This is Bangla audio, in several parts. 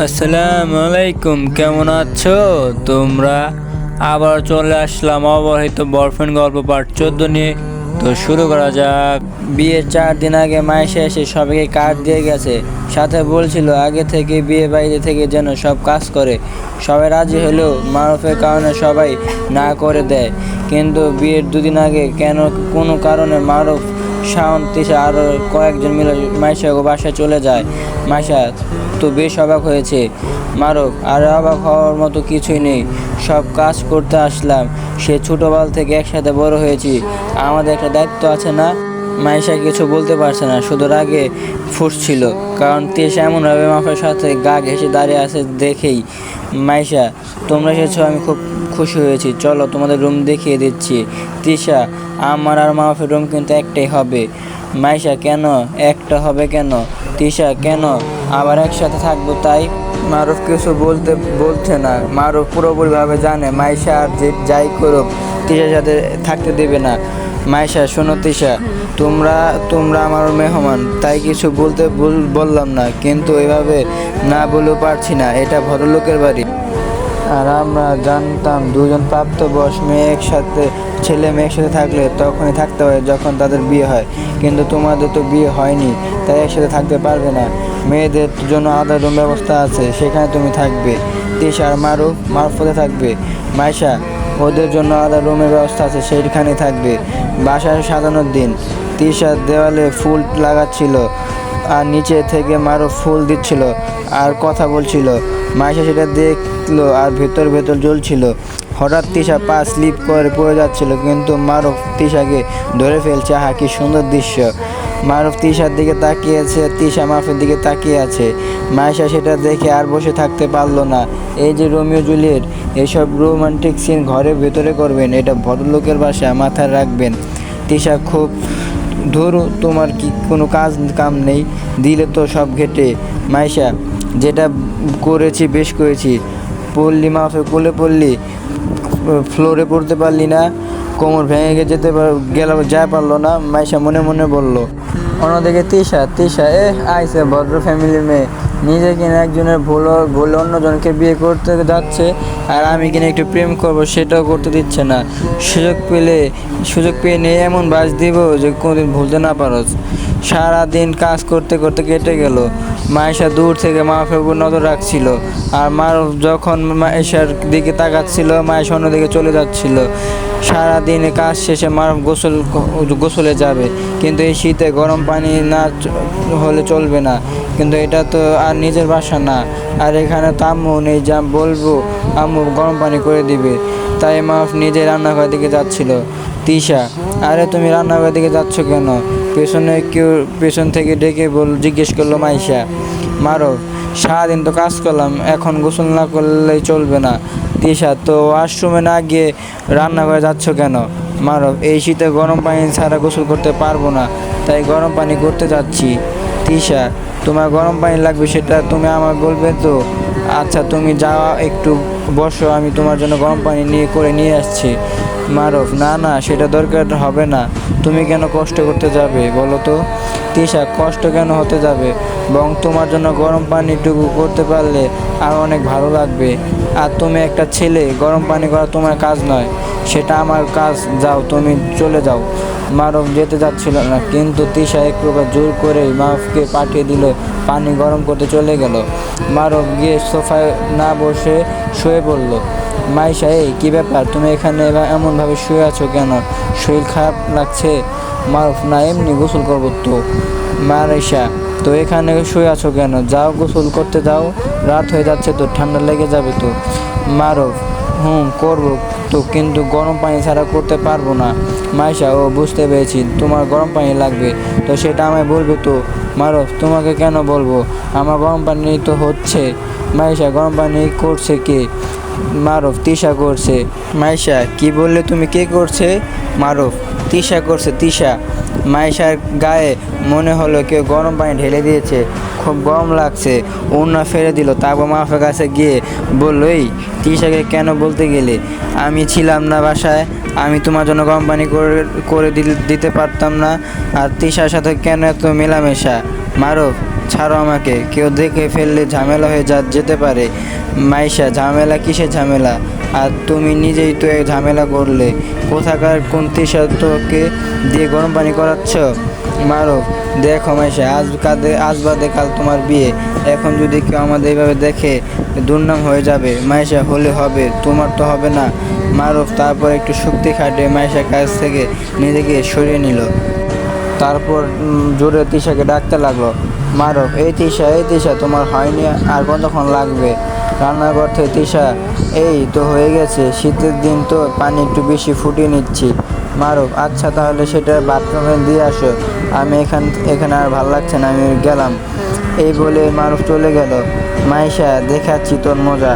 আসসালামু আলাইকুম, কেমন আছো তোমরা? আবার চলে আসলাম অবহিত বয়ফ্রেন্ড গল্প পার্ট 14 নিয়ে। তো শুরু করা যাক। বিয়ের 4 দিন আগে মাইশা এসে সবাইকে কার্ড দিয়ে গেছে, সাথে বলছিল আগে থেকে বিয়ে বাড়িতে থেকে যেন সব কাজ করে। সবাই রাজি হলেও মারুফের কারণে সবাই না করে দেয়। কিন্তু বিয়ের 2 দিন আগে কোনো কারণে মারুফ, শাওন, তিশা আরও কয়েকজন মিলে মাইশা বাসায় চলে যায়। মাইশা তো বেশ অবাক হয়েছে। মারুফ, আর অবাক হওয়ার মতো কিছুই নেই, সব কাজ করতে আসলাম। সে ছোটোবেলা থেকে একসাথে বড় হয়েছি, আমাদের একটা দায়িত্ব আছে না? মাইশা কিছু বলতে পারছে না, শুধু রাগে ফুঁসছিল, কারণ তিশা এমনভাবে মাফের সাথে গা ঘেঁষে দাঁড়িয়ে আছে দেখেই। মাইশা, তোমরা এসেছো, আমি খুব খুশি হয়েছি, চলো তোমাদের রুম দেখিয়ে দিচ্ছি। তিশা, আমার আর মাফের রুম কিন্তু একটাই হবে। মাইশা, কেন একটা হবে কেন? তিশা, কেন আবার একসাথে থাকবো তাই? মারুফ কিছু বলছে না। মারুফ পুরোপুরিভাবে জানে মাইশা আর যাই করুক তিশার সাথে থাকতে দেবে না। মাইশা, শোনো তিশা, তোমরা আমার মেহমান, তাই কিছু বললাম না, কিন্তু এভাবে না বলেও পারছি না, এটা ভদ্রলোকের বাড়ি। আর আমরা জানতাম দুজন প্রাপ্তবয়স্ক ছেলে মেয়ে একসাথে থাকলে তখনই থাকতে হয় যখন তাদের বিয়ে হয়, কিন্তু তোমাদের তো বিয়ে হয়নি, তাই একসাথে থাকতে পারবে না। মেয়েদের জন্য আলাদা রুম ব্যবস্থা আছে, সেখানে তুমি থাকবে। তিশা আর মারুফতে থাকবে। মাইশা, ওদের জন্য আলাদা রুমের ব্যবস্থা আছে, সেইখানে থাকবে। বাসায় সাজানোর দিন তিশা দেওয়ালে ফুল লাগাচ্ছিল, আর নিচে থেকে মারুফ ফুল দিচ্ছিল আর কথা বলছিল। মাইশা সেটা দেখলো আর ভেতর জ্বলছিল। হঠাৎ তিশা পা স্লিপ করে পড়ে যাচ্ছিল, কিন্তু মারুফ তিশাকে ধরে ফেলছে। আহা, কি সুন্দর দৃশ্য! মারুফ তিশার দিকে তাকিয়েছে, তিশা মারুফের দিকে তাকিয়ে আছে। মাইশা সেটা দেখে আর বসে থাকতে পারলো না। এই যে রোমিও জুলিয়েট, এসব রোমান্টিক সিন ঘরের ভেতরে করবেন, এটা ভদ্রলোকের বাসা, মাথায় রাখবেন। তিশা, খুব ধরো, তোমার কি কোনো কাম নেই? দিলে তো সব ঘেটে। মাইশা, যেটা করেছি বেশ করেছি। পড়লি মাফে কোলে পড়লি, ফ্লোরে পড়তে পারলি না, কোমর ভেঙে যা পারলো না। মাইশা মনে মনে বলল। অন্যদিকে তিশা আইসে ভদ্র ফ্যামিলির মেয়ে, নিজে কিনা একজনের ভুল অন্যজনকে বিয়ে করতে যাচ্ছে, আর আমি কিনা একটু প্রেম করবো সেটাও করতে দিচ্ছে না। সুযোগ পেয়ে নিয়ে এমন বাস দিব যে কোনোদিন ভুলতে না পারো। সারাদিন কাজ করতে করতে কেটে গেল। মাইশা দূর থেকে মারুফের উপর নজর রাখছিল, আর মারুফ যখন মাইশার দিকে তাকাচ্ছিল, মাইশা অন্যদিকে চলে যাচ্ছিল। সারাদিনে কাজ শেষে মারুফ গোসলে যাবে, কিন্তু এই শীতে গরম পানি না হলে চলবে না। কিন্তু এটা তো আর নিজের বাসা না, আর এখানে তো আম্মু নেই, যা বলবো আম্মু গরম পানি করে দিবে। তাই মারুফ নিজে রান্নাঘরের দিকে যাচ্ছিল। তিশা, আরে তুমি রান্নাঘরের দিকে যাচ্ছ কেন? পেছন থেকে ডেকে জিজ্ঞেস করলো মাইশা। মারুফ, সারাদিন তো কাজ করলাম, এখন গোসল না করলেই চলবে না। তিশা, তো ওয়াশরুমে না গিয়ে রান্নাঘরে যাচ্ছ কেন? মারুফ, এই শীতে গরম পানি ছাড়া গোসল করতে পারবো না, তাই গরম পানি করতে যাচ্ছি। তিশা, তোমার গরম পানি লাগবে সেটা তুমি আমাকে বলবে তো? আচ্ছা, তুমি যাও, একটু বসো, আমি তোমার জন্য গরম পানি নিয়ে আসছি। মারুফ, না, সেটা দরকার হবে না, তুমি কেন কষ্ট করতে যাবে বলো তো? তিশা, কষ্ট কেন হতে যাবে, বরং তোমার জন্য গরম পানিটুকু করতে পারলে আর অনেক ভালো লাগবে। আর তুমি একটা ছেলে, গরম পানি করা তোমার কাজ নয়, সেটা আমার কাজ, যাও, তুমি চলে যাও। মারুফ যেতে যাচ্ছিল না, কিন্তু তিশা এক প্রকার জোর করেই মারুফকে পাঠিয়ে দিল। পানি গরম করতে চলে গেল। মারুফ গিয়ে সোফায় না বসে শুয়ে পড়ল। মাইশা, কী ব্যাপার, তুমি এখানে এমনভাবে শুয়ে আছো কেন? শরীর খারাপ লাগছে? মারুফ, না, এমনি গোসল করবো তো। মাইশা, তো এখানে শুয়ে আছো কেন? যাও, গোসল করতে যাও, রাত হয়ে যাচ্ছে তো, ঠান্ডা লেগে যাবে তো। মারুফ, করবো তো, কিন্তু গরম পানি ছাড়া করতে পারবো না। মাইশা, বুঝতে পেরেছি, তোমার গরম পানি লাগবে, তো সেটা আমায় বলবে তো। মারুফ, তোমাকে কেন বলবো, আমার গরম পানি তো হচ্ছে। মাইশা, গরম পানি করছে কে? মারুফ, তিশা করছে। মাইশা, কি বললে তুমি, কে করছে? মারুফ, তিশা করছে, তিশা। মাইশার গায়ে মনে হলো কেউ গরম পানি ঢেলে দিয়েছে, খুব গরম লাগছে, ওড়না ফেলে দিল। তারপর মারুফের কাছে গিয়ে বলল, তিশাকে কেন বলতে গেলে? আমি ছিলাম না বাসায়, আমি তোমার জন্য গরম পানি করে দিতে পারতাম না? আর তিশার সাথে কেন এত মেলামেশা? মারুফ, ছাড়ো আমাকে, কেউ দেখে ফেললে ঝামেলা হয়ে যেতে পারে। মাইশা, ঝামেলা কিসের ঝামেলা? আর তুমি নিজেই তো এক ঝামেলা করলে। কোথাকার কোন তিশা তোকে দিয়ে গরম পানি করাচ্ছ? মারুফ, দেখো মাইশা, আজ বাদে কাল তোমার বিয়ে। এখন যদি কেউ আমাদের এইভাবে দেখে দুর্নাম হয়ে যাবে। মাইশা, হলে হবে, তোমার তো হবে না। মারুফ তারপর একটু শক্তি খাটিয়ে মাইশার কাছ থেকে নিজেকে সরিয়ে নিল। তারপর জোরে তিশাকে ডাকতে লাগলো। মারুফ, এই তিশা, তোমার হয়নি, আর কতক্ষণ লাগবে? রান্নাঘর থেকে তিশা, এই তো হয়ে গেছে, শীতের দিন তো পানি একটু বেশি ফুটিয়ে নিচ্ছি। মারুফ, আচ্ছা তাহলে সেটা বাথরুমে দিয়ে আসো, আমি এখানে আর ভালো লাগছে না, আমি গেলাম। এই বলে মারুফ চলে গেল। মাইশা, দেখাচ্ছি তোর মজা,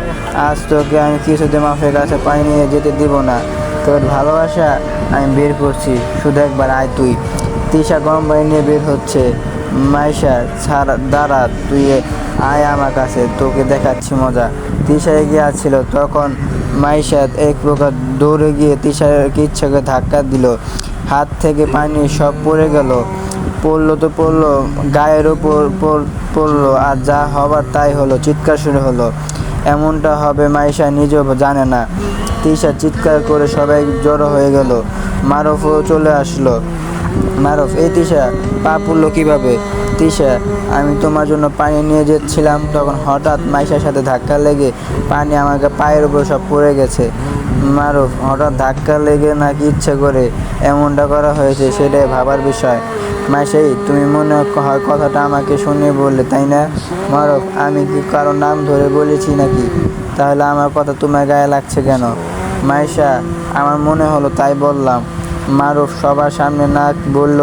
আজ তোকে আমি কিছুতে মাফের কাছে পানি নিয়ে যেতে দিব না। তোর ভালোবাসা আমি বের করছি, শুধু একবার আয় তুই। তিশা গরম পানি নিয়ে বের হচ্ছে। মাইশা, দাঁড়া, তুই আয় আমার কাছে, তোকে দেখাচ্ছি মজা। তিশা এগিয়ে আসছিল, তখন মাইশা এক প্রকার দৌড়ে গিয়ে তিশাকে ইচ্ছা করে ধাক্কা দিল। হাত থেকে পানি সব পড়ে গেল। পড়লো তো পড়লো, গায়ের ওপর পড়লো, আর যা হবার তাই হলো। চিৎকার শুরু হলো। এমনটা হবে মাইশা নিজেও জানে না। তিশা চিৎকার করে সবাই জড়ো হয়ে গেল। মারুফও চলে আসলো। মারুফ, এই তিশা, পা পড়লো কীভাবে? তিশা, আমি তোমার জন্য পানি নিয়ে যাচ্ছিলাম, তখন হঠাৎ মাইশার সাথে ধাক্কা লেগে পানি আমাকে পায়ের উপর সব পড়ে গেছে। মারুফ, হঠাৎ ধাক্কা লেগে নাকি ইচ্ছে করে এমনটা করা হয়েছে, সেটাই ভাবার বিষয়। মাইশাই, তুমি মনে হয় কথাটা আমাকে শুনিয়ে বললে, তাই না? মারুফ, আমি কি কারো নাম ধরে বলেছি নাকি? তাহলে আমার কথা তোমার গায়ে লাগছে কেন? মাইশা, আমার মনে হলো তাই বললাম। মারুফ সবার সামনে না বলল,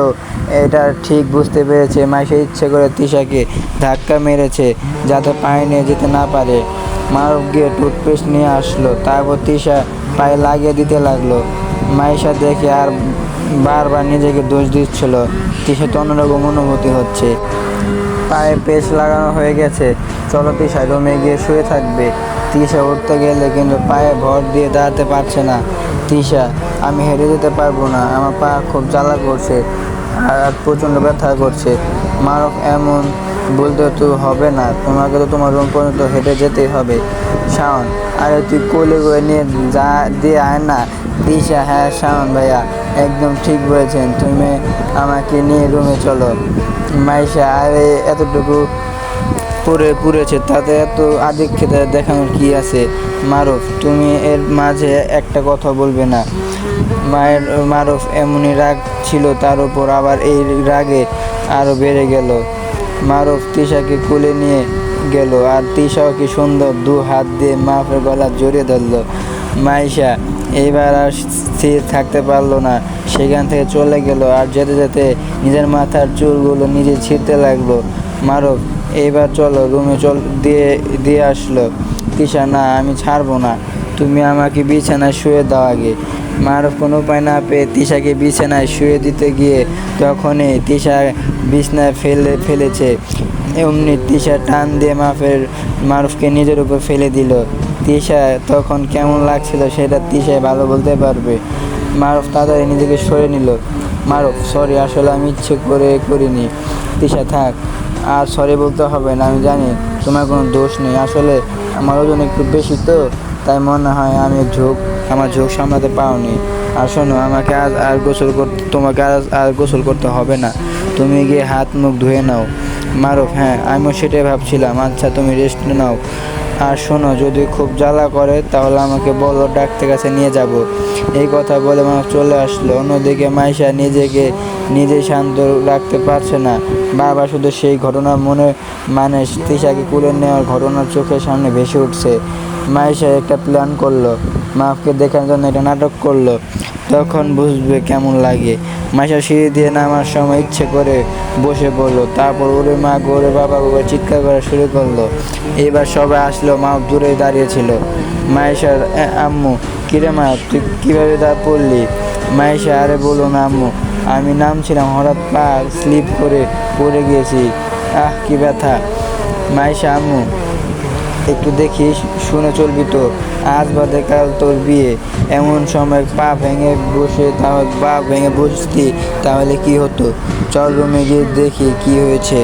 এটা ঠিক বুঝতে পেরেছে মাইশা ইচ্ছে করে তিশাকে ধাক্কা মেরেছে যাতে পায়ে নিয়ে যেতে না পারে। মারুফ গিয়ে টুথপেস্ট নিয়ে আসলো, তারপর তিশা পায়ে লাগিয়ে দিতে লাগলো। মাইশা দেখে আর বারবার নিজেকে দোষ দিচ্ছিল। তিশা তো অন্যরকম অনুভূতি হচ্ছে। পায়ে পেস্ট লাগানো হয়ে গেছে, চলো তিশা, রুমে গিয়ে শুয়ে থাকবে। তিশা উঠতে গেলে কিন্তু পায়ে ভর দিয়ে দাঁড়াতে পারছে না। তিশা, আমি হেঁটে যেতে পারবো না, আমার পা খুব জ্বালা করছে আর প্রচণ্ড ব্যথা করছে। মারুফ, এমন বলতে তো হবে না, তোমাকে তো তোমার রুম পর্যন্ত হেঁটে যেতেই হবে। শাওন, আরে তুই কোলে করে নিয়ে দিয়ে আয় না। তিশা, হ্যাঁ শাওন ভাইয়া একদম ঠিক বলেছেন, তুমি আমাকে নিয়ে রুমে চলো। মাইশা, আরে এতটুকু পুড়েছে, তাতে এত আধিক্যতা দেখানোর কি আছে? মারুফ, তুমি এর মাঝে একটা কথা বলবে না। মারুফ এমনই রাগ ছিল, তার উপর আবার এই রাগে আরও বেড়ে গেল। মারুফ তিশাকে কোলে নিয়ে গেল, আর তিশাও কি সুন্দর দু হাত দিয়ে মারুফের গলা জড়িয়ে ধরল। মাইশা এইবার আর স্থির থাকতে পারলো না, সেখান থেকে চলে গেল, আর যেতে যেতে নিজের মাথার চুলগুলো নিজে ছিঁড়তে লাগলো। মারুফ, এইবার চলো রুমে দিয়ে আসলো। তিশা, না আমি ছাড়বো না, তুমি আমাকে বিছানায় শুয়ে দাও আগে। মারুফ কোনো উপায় না পেয়ে তিশাকে বিছানায় শুয়ে দিতে গিয়ে তখনই তিশা বিছানায় ফেলেছে। এমনি তিশা টান দিয়ে মারুফকে নিজের উপর ফেলে দিল। তিশা তখন কেমন লাগছিল সেটা তিশাই ভালো বলতে পারবে। মারুফ তাড়াতাড়ি নিজেকে সরে নিল। মারুফ, সরি, আসলে আমি ইচ্ছে করে করিনি। তিশা, থাক, আর সরি বলতে হবে না, আমি জানি তোমার কোনো দোষ নেই, আসলে আমার ওজন একটু বেশি তো, তাই মনে হয় আমার ঝোঁক সামলাতে পাওনি। আর শোনো, তোমাকে আর গোসল করতে হবে না, তুমি গিয়ে হাত মুখ ধুয়ে নাও। মারুফ, হ্যাঁ আমিও সেটাই ভাবছিলাম, আচ্ছা তুমি রেস্ট নাও। আর শোনো, যদি খুব জ্বালা করে তাহলে আমাকে বলো, ডাক্তার কাছে নিয়ে যাব। এই কথা বলে মানুষ চলে আসলো। অন্যদিকে মাইশা নিজেকে নিজেই শান্ত রাখতে পারছে না, বারবার শুধু সেই ঘটনা মানে তিশাকে কুলে নেওয়ার ঘটনার চোখের সামনে ভেসে উঠছে। মাইশা একটা প্ল্যান করলো, মাফকে দেখার জন্য একটা নাটক করলো, তখন বুঝবে কেমন লাগে। মাইশা সিঁড়ি দিয়ে নামার সময় ইচ্ছে করে বসে পড়লো, তারপর ওরে মা ওরে বাবা ওরে চিৎকার করা শুরু করলো। এবার সবাই আসলো, মা দূরে দাঁড়িয়েছিল। মাইশার আম্মু, কিরে মা, তুই কীভাবে পড়লি? মাইশা, আরে বলো না আম্মু, আমি নামছিলাম, হঠাৎ পা স্লিপ করে পড়ে গিয়েছি, কি ব্যথা। মাইশা, আম্মু একটু দেখিস, শুনে চলবি তো, আজ বাদে কাল তোর বিয়ে, এমন সময় পা ভেঙে বসতি তাহলে কি হতো? চল রুমে গিয়ে দেখি কি হয়েছে।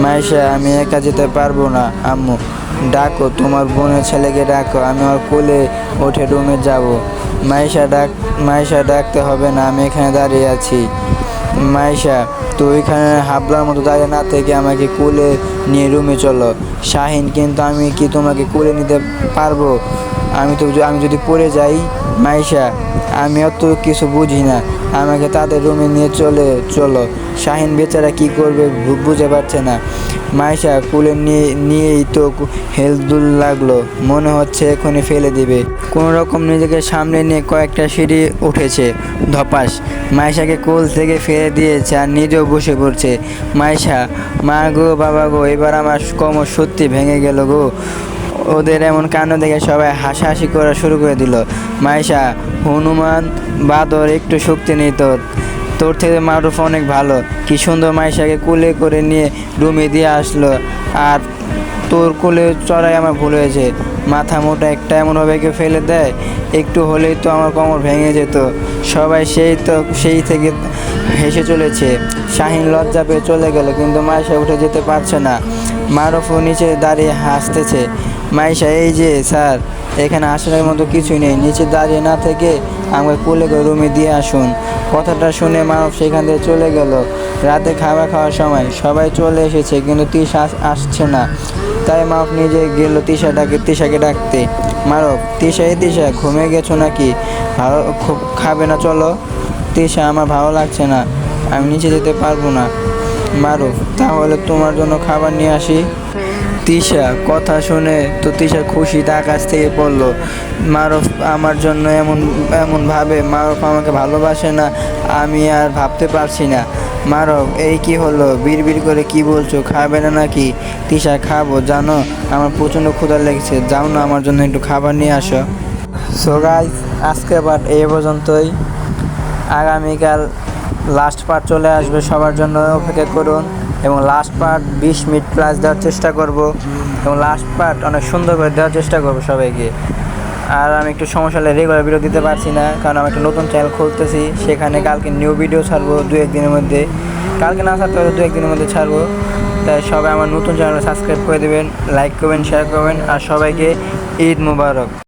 মাইশা, আমি একা যেতে পারবো না। আম্মু, ডাকো তোমার বোনের ছেলেকে ডাকো, আমি ওর কোলে উঠে রুমে যাব। মাইশা, ডাকতে হবে না, আমি এখানে দাঁড়িয়ে আছি। মাইশা, তো ওইখানে হাবলার মতো দাঁড়িয়ে না থেকে আমাকে কোলে নিয়ে রুমে চলো। শাহিন, কিন্তু আমি কি তোমাকে কোলে নিতে পারবো? আমি যদি পড়ে যাই? মাইশা, আমি অত কিছু বুঝি না, আমাকে তাদের রুমে নিয়ে চলো। শাহিন বেচারা কি করবে বুঝে পারছে না। মাইশা কোলে নিয়েই তো হেলদুল লাগলো, মনে হচ্ছে এখনই ফেলে দিবে। কোনো রকম নিজেকে সামনে নিয়ে কয়েকটা সিঁড়ি উঠেছে। ধপাস, মাইশাকে কোল থেকে ফেলে দিয়েছে আর নিজেও বসে পড়ছে। মাইশা, মা গো, বাবা গো, এবার আমার কোমর সত্যি ভেঙে গেল গো। ওদের এমন কাণ্ড দেখে সবাই হাসাহাসি করা শুরু করে দিল। মাইশা, হনুমান বাদর একটু শক্তি নেই তোর থেকে মারুফ অনেক ভালো। কি সুন্দর মাইশাকে কোলে করে নিয়ে রুমে দিয়ে আসলো, আর তোর কোলে চড়াই আমার ভুল হয়েছে। মাথা মোটা একটা এমনভাবে কেউ ফেলে দেয়, একটু হলেই তো আমার কোমর ভেঙে যেত। সবাই সেই থেকে হেসে চলেছে। শাহিন লজ্জা পেয়ে চলে গেল, কিন্তু মাইশা উঠে যেতে পারছে না। মারুফও নিচে দাঁড়িয়ে হাসতেছে। মাইশা, এই যে স্যার, এখানে আসার মতো কিছুই নেই, নিচে দাঁড়িয়ে না থেকে আমাকে কোলে করে রুমে দিয়ে আসুন। কথাটা শুনে মারুফ সেখান থেকে চলে গেল। রাতে খাবার খাওয়ার সময় সবাই চলে এসেছে, কিন্তু তিশা আসছে না। তাই মারুফ নিজে গেল তিশাকে ডাকতে। মারুফ, তিশা ঘুমিয়ে গেছো নাকি? ভালো খাবে না? চলো। তিশা, আমার ভালো লাগছে না, আমি নিচে যেতে পারবো না। মারুফ, তাহলে তোমার জন্য খাবার নিয়ে আসি। তিশা কথা শুনে তো তিশার খুশিতে আকাশ থেকে পড়লো। মারুফ আমার জন্য এমন ভাবে, মারুফ আমাকে ভালোবাসে না, আমি আর ভাবতে পারছি না। মারুফ, এই কি হলো? বিড়বিড় করে কি বলছো? খাবে না নাকি? তিশা, খাবো, জানো আমার প্রচণ্ড ক্ষুধা লেগেছে, যাও না আমার জন্য একটু খাবার নিয়ে আসো। সো গাইস, আজকের পার্ট এই পর্যন্তই। আগামীকাল লাস্ট পার্ট চলে আসবে, সবার জন্য অপেক্ষা করুন। এবং লাস্ট পার্ট 20 মিনিট প্লাস দেওয়ার চেষ্টা করব, এবং লাস্ট পার্ট অনেক সুন্দর করে দেওয়ার চেষ্টা করব সবাইকে। আর আমি একটু সমস্যা হলে রেগুলার ভিডিও দিতে পারছি না, কারণ আমি একটা নতুন চ্যানেল খুলতেছি, সেখানে কালকে নিউ ভিডিও ছাড়বো 2-1 দিনের মধ্যে। কালকে না ছাড়তে হবে, 2-1 দিনের মধ্যে ছাড়বো। তাই সবাই আমার নতুন চ্যানেল সাবস্ক্রাইব করে দেবেন, লাইক করবেন, শেয়ার করবেন, আর সবাইকে ঈদ মুবারক।